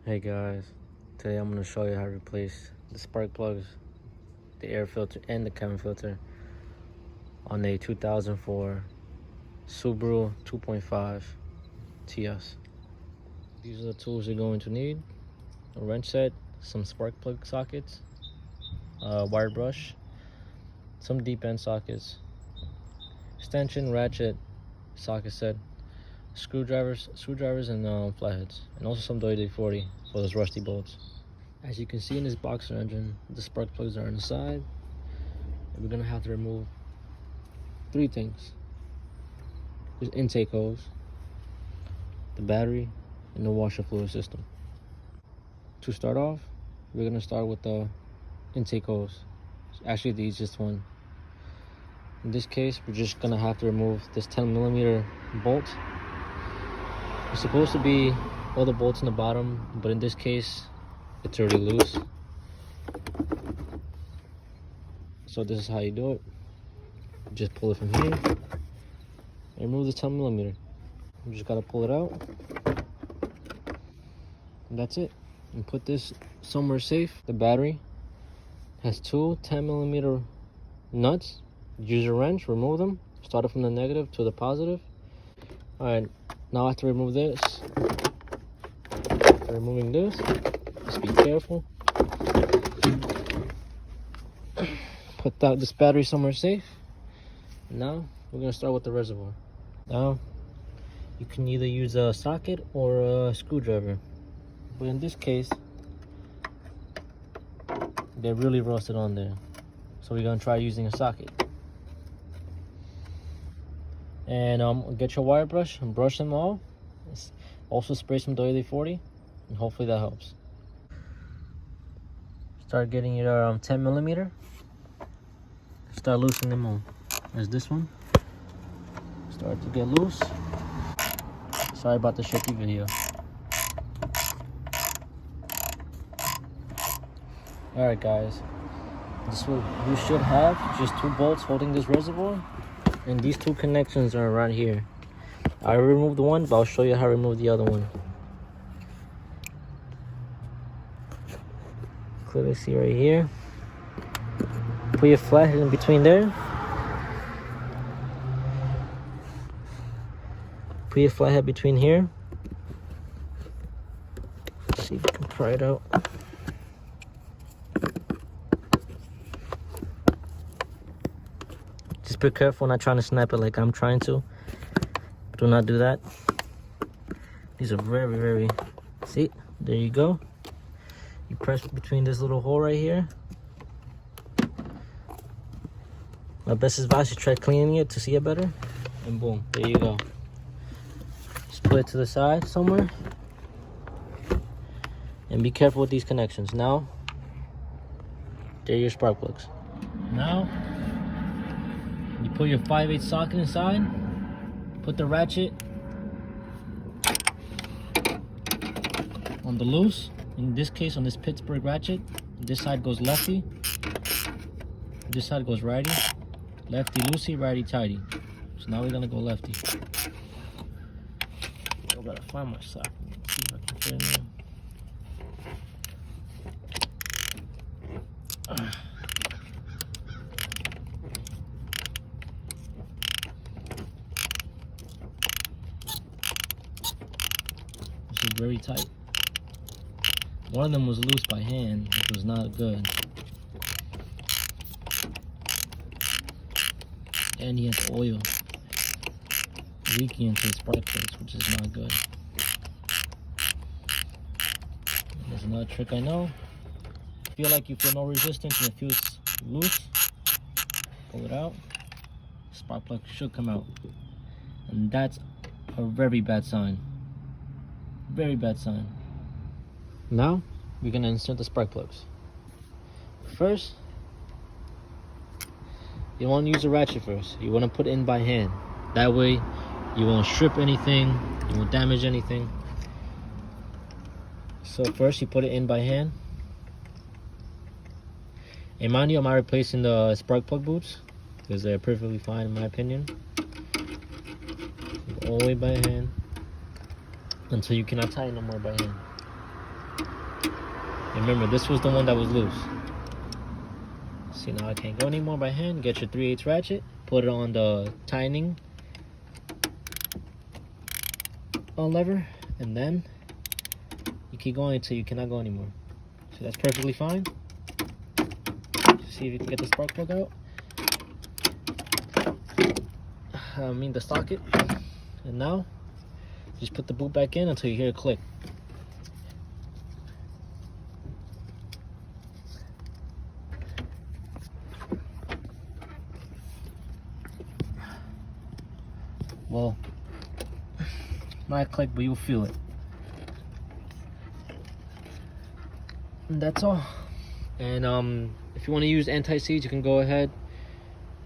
Hey guys, today I'm going to show you how to replace the spark plugs, the air filter, and the cabin filter on a 2004 Subaru 2.5 TS. These are the tools you're going to need: a wrench set, some spark plug sockets, a wire brush, some deep end sockets, extension, ratchet, socket set, screwdrivers and flatheads, and also some WD-40 for those rusty bolts. As you can see in this boxer engine, the spark plugs are on the side, and we're gonna have to remove three things: there's intake hose, the battery, and the washer fluid system. To start off, we're gonna start with the intake hose. It's actually the easiest one. In this case, we're just gonna have to remove this 10mm bolt. It's supposed to be all the bolts in the bottom, but in this case, it's already loose. So this is how you do it. You just pull it from here and remove this 10mm. You just gotta pull it out. And that's it. And put this somewhere safe. The battery has two 10mm nuts. Use a wrench, remove them. Start it from the negative to the positive. Alright, now I have to remove this. After removing this, just be careful. Put this battery somewhere safe. Now we're gonna start with the reservoir. Now you can either use a socket or a screwdriver, but in this case they're really rusted on there, so we're gonna try using a socket. And get your wire brush and brush them all. Also spray some WD-40, and hopefully that helps. Start getting your 10mm. Start loosening them all. There's this one. Start to get loose. Sorry about the shaky video. Alright guys, this is what you should have. Just two bolts holding this reservoir, and these two connections are around here. I removed one, but I'll show you how to remove the other one. Clearly see right here. Put your flathead in between there. Put your flathead between here. Let's see if we can pry it out. Just be careful not trying to snap it like I'm trying to. Do not do that. These are very, see, there you go. You press between this little hole right here. My best advice is try cleaning it to see it better. And boom, there you go. Just put it to the side somewhere. And be careful with these connections. Now, there are your spark plugs. Now, you put your 5/8 socket inside. Put the ratchet on the loose. In this case, on this Pittsburgh ratchet, this side goes lefty, this side goes righty. Lefty loosey, righty tighty. So now we're gonna go lefty. I gotta find my socket. Let's see if I can fit in there. This is very tight. One of them was loose by hand, which was not good. And he has oil leaking into his spark plugs, which is not good. There's another trick I know. Feel like you feel no resistance and it feels loose. Pull it out. Spark plug should come out. And that's a very bad sign. Very bad sign. Now, we're gonna insert the spark plugs. First, you want to use a ratchet first. You want to put it in by hand. That way, you won't strip anything, you won't damage anything. So first, you put it in by hand. And mind you, I'm not replacing the spark plug boots because they're perfectly fine in my opinion. Go all the way by hand until you cannot tie it no more by hand. Remember, this was the one that was loose. See, now I can't go anymore by hand. Get your 3/8 ratchet, put it on the tightening lever, and then you keep going until you cannot go anymore. So that's perfectly fine. See if you can get the spark plug out. The socket. And now, just put the boot back in until you hear a click. Well, might click, but you'll feel it. And that's all. And if you want to use anti-seize, you can go ahead.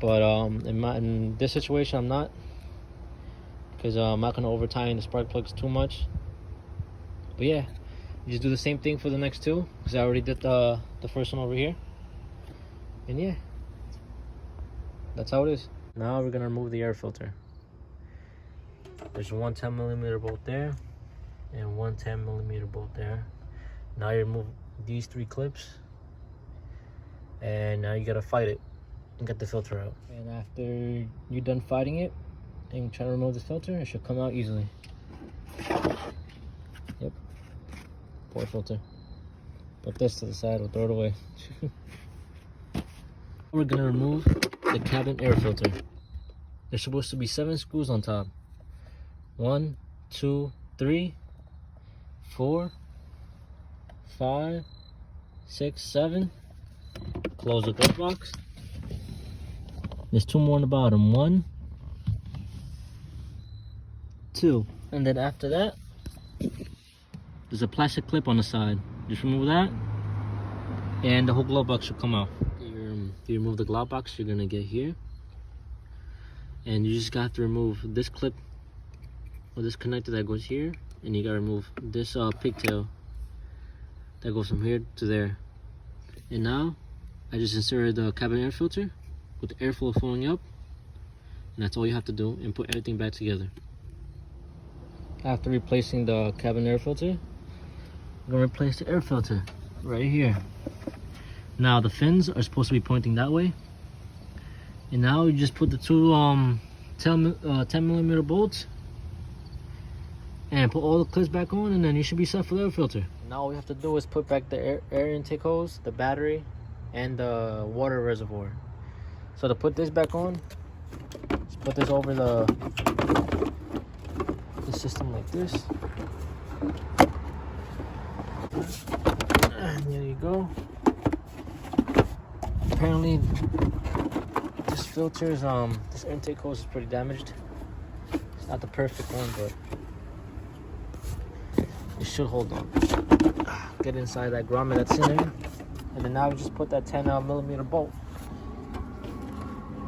But in this situation, I'm not, because I'm not gonna over tighten the spark plugs too much. But yeah, you just do the same thing for the next two, because I already did the first one over here. And yeah, that's how it is. Now we're gonna remove the air filter. There's one 10mm bolt there and one 10mm bolt there. Now you remove these 3 clips, and now you gotta fight it and get the filter out. And after you're done fighting it and trying to remove the filter, it should come out easily. Yep, poor filter. Put this to the side, we'll throw it away. We're gonna remove the cabin air filter. There's supposed to be 7 screws on top. 1, 2, 3, 4, 5, 6, 7. Close the glove box. There's 2 more on the bottom. 1, 2. And then after that, there's a plastic clip on the side. Just remove that, and the whole glove box should come out. You remove the glove box, you're gonna get here. And you just got to remove this clip, or this connector that goes here, and you gotta remove this pigtail that goes from here to there. And now I just inserted the cabin air filter with the airflow flowing up, and that's all you have to do, and put everything back together. After replacing the cabin air filter, I'm gonna replace the air filter right here. Now the fins are supposed to be pointing that way, and now you just put the 2 10mm bolts and put all the clips back on, and then you should be set for the air filter. Now all we have to do is put back the air intake hose, the battery, and the water reservoir. So to put this back on, just put this over the system like this. And there you go. Apparently this filter's this intake hose is pretty damaged. It's not the perfect one, but it should hold on. Get inside that grommet that's in there, and then now we just put that 10mm bolt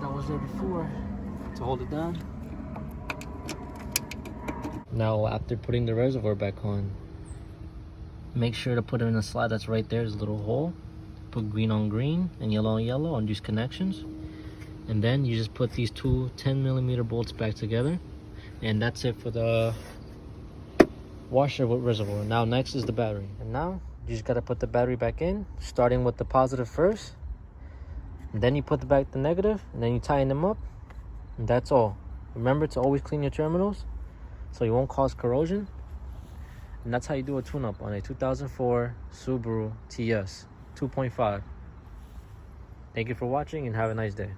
that was there before to hold it down. Now after putting the reservoir back on, make sure to put it in a slot that's right there. There's a little hole. Put green on green and yellow on yellow on these connections, and then you just put these 2 10mm bolts back together, and that's it for the washer with reservoir. Now next is the battery, and now you just got to put the battery back in, starting with the positive first, and then you put back the negative, and then you tighten them up, and that's all. Remember to always clean your terminals so you won't cause corrosion, and that's how you do a tune-up on a 2004 Subaru TS 2.5. Thank you for watching, and have a nice day.